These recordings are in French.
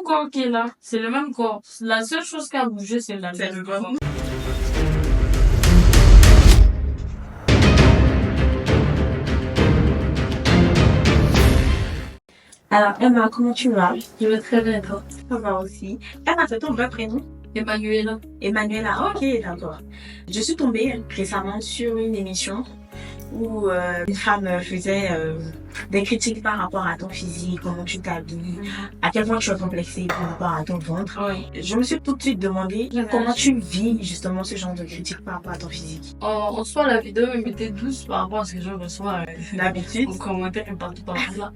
corps qui est là. C'est le même corps. La seule chose qui a bougé, c'est la C'est le ventre. Alors, Emma, comment tu vas? Je vais très bien, toi. Ça va aussi. Emma, c'est ton vrai prénom? Emmanuela. Emmanuela, ok, d'accord. Je suis tombée récemment sur une émission où une femme faisait des critiques par rapport à ton physique, comment tu t'habilles, à quel point tu es complexée par rapport à ton ventre. Oui. Je me suis tout de suite demandé comment tu vis justement ce genre de critiques par rapport à ton physique. En soi, la vidéo était douce par rapport à ce que je reçois D'habitude. en commentaire et partout là.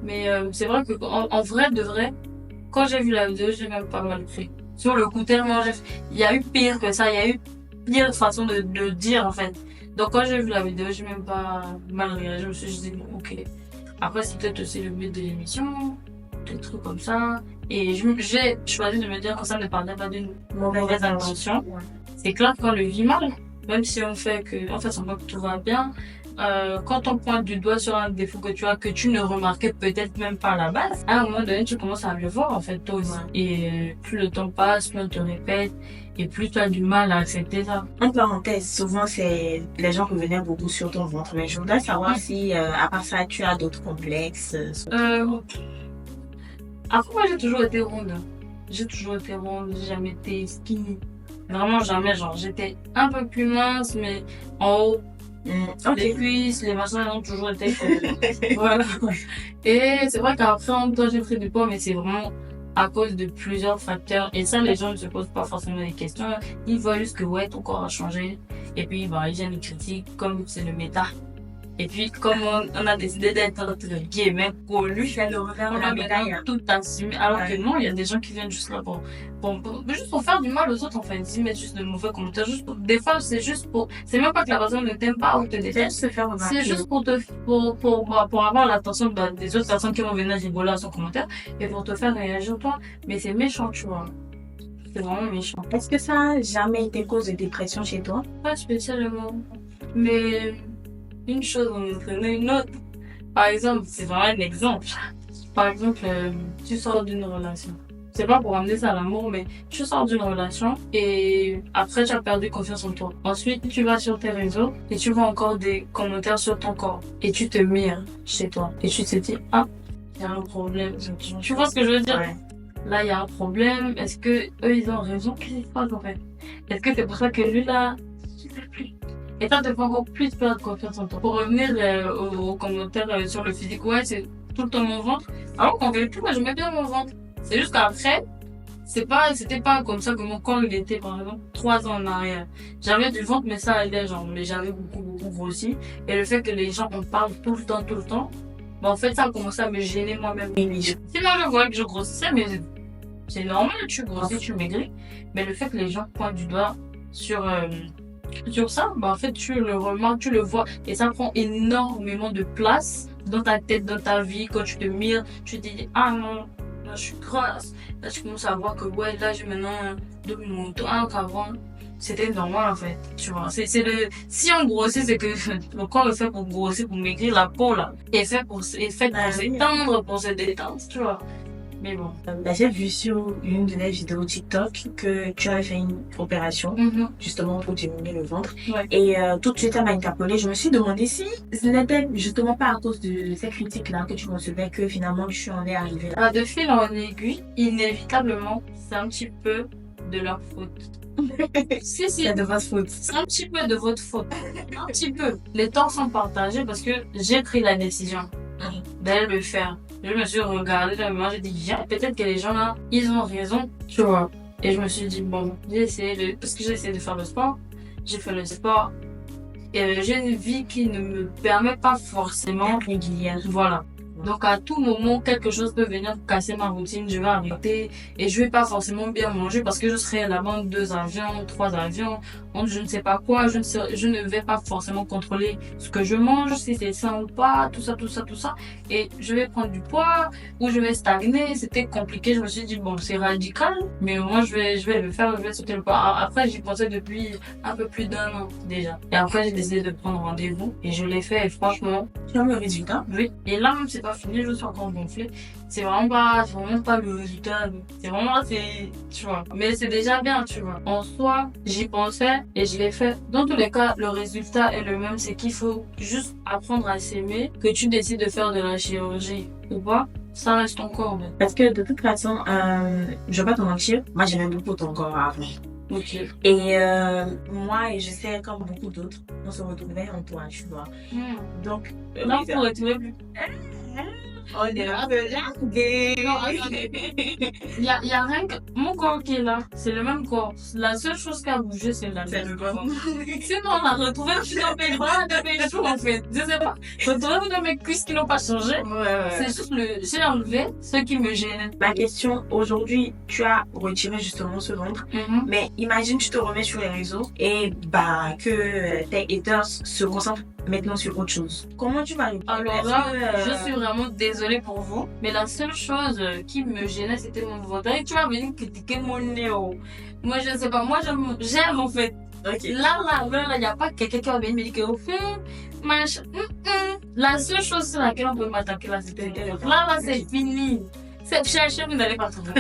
Mais c'est vrai que en vrai de vrai, quand j'ai vu la vidéo, j'ai même pas mal pris. Sur le coup, tellement il y a eu pire que ça, il y a eu pire façon de dire en fait. Donc quand j'ai vu la vidéo, j'ai même pas mal réagi. Je me suis juste dit, bon, ok. Après, c'est peut-être aussi le but de l'émission, des trucs comme ça. Et j'ai choisi de me dire que ça ne parlait pas d'une mauvaise intention. Ouais. C'est clair qu'on le vit mal, même si on fait semblant que tout va bien. Quand on pointe du doigt sur un défaut que tu as, que tu ne remarquais peut-être même pas à la base, à un moment donné, tu commences à le voir, en fait, toi aussi. Ouais. Et plus le temps passe, plus on te répète, et plus tu as du mal à accepter ça. En parenthèse, souvent c'est les gens revenaient beaucoup sur ton ventre, mais je voudrais savoir si à part ça tu as d'autres complexes. Après, moi, j'ai toujours été ronde. J'ai jamais été skinny. Vraiment jamais, genre, j'étais un peu plus mince, mais en haut. Les cuisses, les machins ont toujours été voilà. Et c'est vrai qu'après, en même temps, j'ai pris du poids, mais c'est vraiment à cause de plusieurs facteurs. Et ça, les gens ne se posent pas forcément des questions. Ils voient juste que, ouais, ton corps a changé. Et puis, bah, ils viennent les critiques, comme c'est le méta. Et puis, comme on a décidé d'être, entre guillemets, connus, C'est le revers on de la a médaille. maintenant tout assumé. Alors que non, il y a des gens qui viennent juste là juste pour faire du mal aux autres, en fait. Ils mettent juste de mauvais commentaires. Des fois, c'est même pas que la personne ne t'aime pas ou te C'est déteste. se faire remarquer. C'est juste pour avoir l'attention des autres personnes qui vont venir rigoler à son commentaire et pour te faire réagir toi. Mais c'est méchant, tu vois. C'est vraiment méchant. Est-ce que ça a jamais été cause de dépression chez toi? Pas spécialement. Mais une chose en entraîne une autre. Par exemple, c'est vraiment un exemple. Par exemple, tu sors d'une relation. C'est pas pour amener ça à l'amour, mais tu sors d'une relation et après tu as perdu confiance en toi. Ensuite, tu vas sur tes réseaux et tu vois encore des commentaires sur ton corps et tu te mires chez toi et tu te dis, ah, il y a un problème. Tu vois ce que je veux dire? Ouais. Là, il y a un problème. Est-ce que eux, ils ont raison? Qu'est-ce qui se passe en fait? Est-ce que c'est pour ça que lui là, je sais plus. Et ça te fait encore plus perdre confiance en toi. Pour revenir aux commentaires sur le physique, ouais, c'est tout le temps mon ventre. Alors qu'en vérité, moi, j'aimais bien mon ventre. C'est juste qu'après, c'était pas comme ça que mon corps il était, par exemple, 3 ans en arrière. J'avais du ventre, mais ça allait, genre, mais j'avais beaucoup grossi. Et le fait que les gens en parlent tout le temps, bah, en fait, ça a commencé à me gêner moi-même. Sinon, je voyais que je grossissais, mais c'est normal, tu grossis, tu maigris. Mais le fait que les gens pointent du doigt sur ça, bah en fait tu le remarques, tu le vois et ça prend énormément de place dans ta tête, dans ta vie. Quand tu te mires, tu te dis ah non, là je suis grasse, là tu commences à voir que ouais là j'ai maintenant 2 minutes, qu'avant c'était normal en fait, tu vois. Si on grossit, c'est que le corps est fait pour grossir, pour maigrir. La peau là est fait pour s'étendre, pour se détendre, tu vois. Mais bon. J'ai vu sur une de les vidéos TikTok que tu avais fait une opération justement pour diminuer le ventre. Ouais. Et tout de suite, ça m'a interpellée. Je me suis demandé si ce n'était justement pas à cause de ces critiques-là que tu recevais que finalement tu en es arrivé là. De fil en aiguille, inévitablement, c'est un petit peu de leur faute. Si. C'est de votre faute. C'est un petit peu de votre faute. Un petit peu. Les torts sont partagés parce que j'ai pris la décision d'aller le faire. Je me suis regardée dans le miroir, j'ai dit, viens, peut-être que les gens là, ils ont raison, tu vois. Et je me suis dit, bon, parce que j'ai essayé de faire le sport, j'ai fait le sport, et j'ai une vie qui ne me permet pas forcément régulière. Voilà. Donc à tout moment, quelque chose peut venir casser ma routine, je vais arrêter et je vais pas forcément bien manger parce que je serai là-bas 2 avions, 3 avions, je ne sais pas quoi, je ne vais pas forcément contrôler ce que je mange, si c'est sain ou pas, tout ça. Et je vais prendre du poids ou je vais stagner, c'était compliqué. Je me suis dit, bon, c'est radical, mais moi je vais le faire, je vais sauter le pas. Après, j'y pensais depuis un peu plus d'1 an déjà. Et après, j'ai décidé de prendre rendez-vous et je l'ai fait et franchement, Tu as le résultat? oui. Et là, même, c'est pas pas fini, je suis encore gonflée. C'est vraiment pas le résultat. Tu vois. Mais c'est déjà bien, tu vois. En soi, j'y pensais et je l'ai fait. Dans tous les cas, le résultat est le même. C'est qu'il faut juste apprendre à s'aimer, que tu décides de faire de la chirurgie ou pas. Ça reste ton corps, mais. Parce que de toute façon, je vais pas te mentir, moi j'aimais beaucoup ton corps avant. Ok. Et moi, et je sais comme beaucoup d'autres, on se retrouvait en toi, tu vois. Donc, Là, pour retrouver plus. on est un peu largués. Non, attendez. Il y a rien que. Mon corps qui est là, c'est le même corps. La seule chose qui a bougé, c'est la C'est le corps. Sinon, on a retrouvé dans mes bras, dans mes joues, en fait. Je sais pas. Retrouver dans mes cuisses qui n'ont pas changé. Ouais. C'est juste j'ai enlevé ce qui me gênait. Ma question, aujourd'hui, tu as retiré justement ce ventre. Mais imagine, tu te remets sur les réseaux et que tes haters se concentrent maintenant sur autre chose. Comment tu vas répondre? Alors là, je suis vraiment désolée pour vous, mais la seule chose qui me gênait, c'était mon ventre. Et tu vas venir critiquer mon néo. Moi, je sais pas, moi j'aime en fait. Okay. Là, il n'y a pas quelqu'un qui va venir me dire que machin. La seule chose sur laquelle on peut m'attaquer là, c'était là, c'est fini. C'est chercher, vous n'allez pas trouver.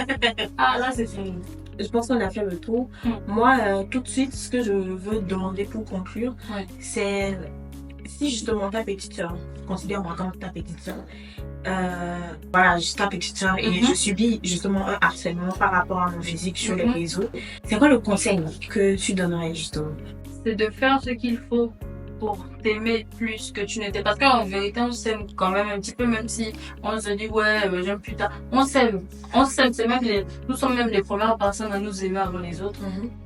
Ah, là, c'est fini. Je pense qu'on a fait le tour. Moi, tout de suite, ce que je veux demander pour conclure, c'est si justement ta petite soeur, considère-moi comme ta petite soeur, voilà, je suis ta petite soeur et je subis justement un harcèlement par rapport à mon physique sur les réseaux. C'est quoi le conseil que tu donnerais justement? C'est de faire ce qu'il faut pour t'aimer plus que tu n'étais. Parce qu'en vérité, on s'aime quand même un petit peu, même si on se dit, ouais, j'aime plus tard. On s'aime. C'est même nous sommes même les premières personnes à nous aimer avant les autres.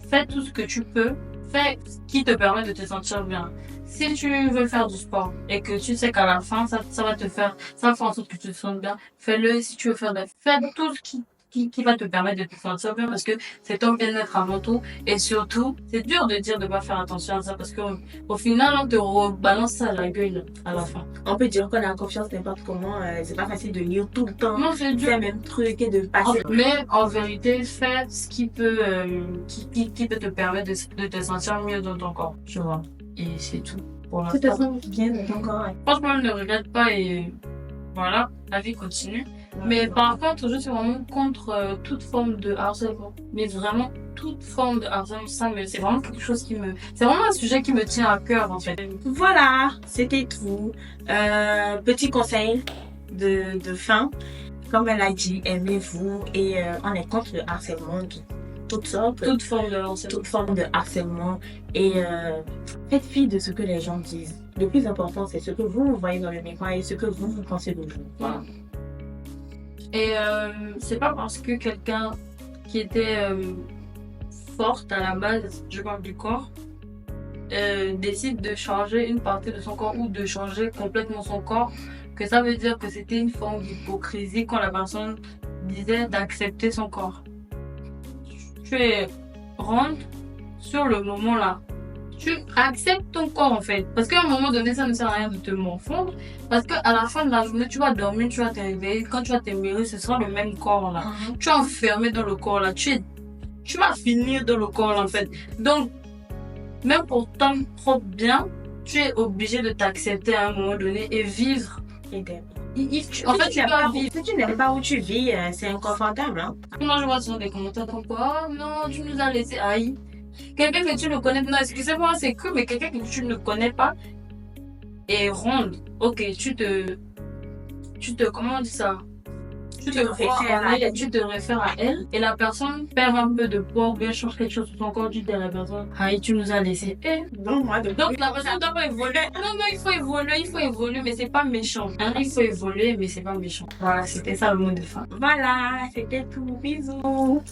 Fais tout ce que tu peux. Fais ce qui te permet de te sentir bien. Si tu veux faire du sport et que tu sais qu'à la fin, ça va faire en sorte que tu te sentes bien, fais-le. Si tu veux fais tout ce qui va te permettre de te sentir bien parce que c'est ton bien-être avant tout. Et surtout, c'est dur de dire de pas faire attention à ça parce qu'au final, on te rebalance ça à la gueule à la fin. On peut dire qu'on a confiance n'importe comment, c'est pas facile de lire tout le temps. Non, c'est dur. C'est le même truc et de passer. Mais en vérité, fais ce qui peut te permettre de te sentir mieux dans ton corps, tu vois. Et c'est tout. Pour l'instant. Tu te sens bien dans ton corps. Franchement, ne regrette pas et voilà, la vie continue. Mais par contre, je suis vraiment contre toute forme de harcèlement. Mais vraiment, toute forme de harcèlement, c'est vraiment quelque chose c'est vraiment un sujet qui me tient à cœur, en fait. Voilà, c'était tout. Petit conseil de fin. Comme elle a dit, aimez-vous et on est contre le harcèlement, toute forme de harcèlement et faites fi de ce que les gens disent. Le plus important, c'est ce que vous voyez dans le miroir et ce que vous pensez de vous. Voilà. Et c'est pas parce que quelqu'un qui était forte à la base, je parle du corps, décide de changer une partie de son corps ou de changer complètement son corps, que ça veut dire que c'était une forme d'hypocrisie quand la personne disait d'accepter son corps. Tu es ronde sur le moment là. Tu acceptes ton corps en fait. Parce qu'à un moment donné, ça ne sert à rien de te morfondre. Parce qu'à la fin de la journée, tu vas dormir, tu vas te réveiller. Quand tu vas t'émirer, ce sera le même corps là. Tu es enfermé dans le corps là. Tu vas finir dans le corps là en fait. Donc, même pour ton propre bien, tu es obligé de t'accepter à un moment donné et vivre. En fait, tu dois vivre. Si tu n'aimes pas où tu vis, c'est inconfortable. Hein? Moi, je vois sur des commentaires comme quoi, oh non, tu nous as laissé haïr. Quelqu'un que tu ne connais pas, non, excusez-moi, c'est cru, mais quelqu'un que tu ne connais pas est ronde. Ok, comment on dit ça? Tu te réfères à elle et la personne perd un peu de poids ou bien change quelque chose sur son corps, tu dis à la personne, aïe, tu nous as laissé. Donc la personne doit pas évoluer. Non, il faut évoluer, mais c'est pas méchant. Hein? Il faut évoluer, mais c'est pas méchant. Voilà, c'était ça le mot de fin. Voilà, c'était tout. Bisous.